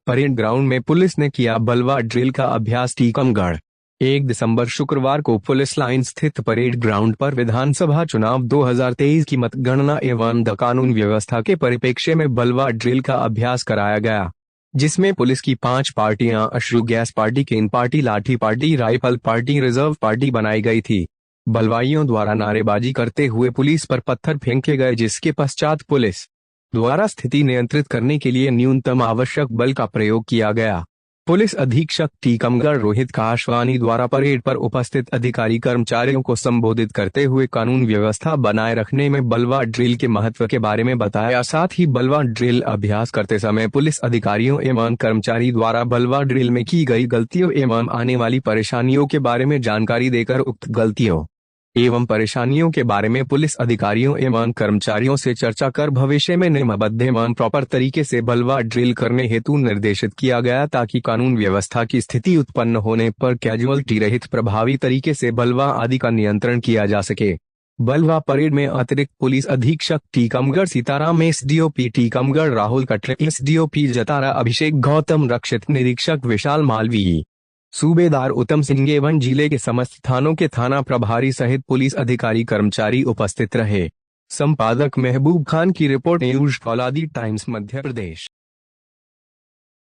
Parade ground में police ने किया बलवा ड्रिल का अभ्यास। टीकमगढ़ 1 दिसंबर शुक्रवार को पुलिस लाइन स्थित परेड ग्राउंड पर विधानसभा चुनाव 2023 की मतगणना एवं कानून व्यवस्था के परिप्रेक्ष्य में बलवा ड्रिल का अभ्यास कराया गया, जिसमें पुलिस की 5 पार्टियां अश्रु गैस पार्टी, केन पार्टी, लाठी party, rifle party, reserve party बनाई गई थी। बलवाइयों द्वारा नारेबाजी करते हुए पुलिस पर पत्थर फेंके गए, जिसके पश्चात पुलिस द्वारा स्थिति नियंत्रित करने के लिए न्यूनतम आवश्यक बल का प्रयोग किया गया। पुलिस अधीक्षक टीकमगढ़ रोहित काशवानी द्वारा परेड पर उपस्थित अधिकारी कर्मचारियों को संबोधित करते हुए कानून व्यवस्था बनाए रखने में बलवा ड्रिल के महत्व के बारे में बताया। साथ ही बलवा ड्रिल अभ्यास करते समय पुलिस अधिकारियों एवं कर्मचारी द्वारा बलवा ड्रिल में की गई गलतियों एवं आने वाली परेशानियों के बारे में जानकारी देकर उक्त गलतियों एवं परेशानियों के बारे में पुलिस अधिकारियों एवं कर्मचारियों से चर्चा कर भविष्य में नियमबद्ध एवं प्रॉपर तरीके से बलवा ड्रिल करने हेतु निर्देशित किया गया, ताकि कानून व्यवस्था की स्थिति उत्पन्न होने पर कैजुअल्टी रहित प्रभावी तरीके से बलवा आदि का नियंत्रण किया जा सके। बलवा परेड में अतिरिक्त पुलिस अधीक्षक टीकमगढ़ सीताराम, एसडीओपी टीकमगढ़ राहुल कटरे, एसडीओपी जतारा अभिषेक गौतम, रक्षित निरीक्षक विशाल मालवी, सूबेदार उत्तम सिंह एवं जिले के समस्त थानों के थाना प्रभारी सहित पुलिस अधिकारी कर्मचारी उपस्थित रहे। संपादक महबूब खान की report, news फौलादी times, Madhya Pradesh.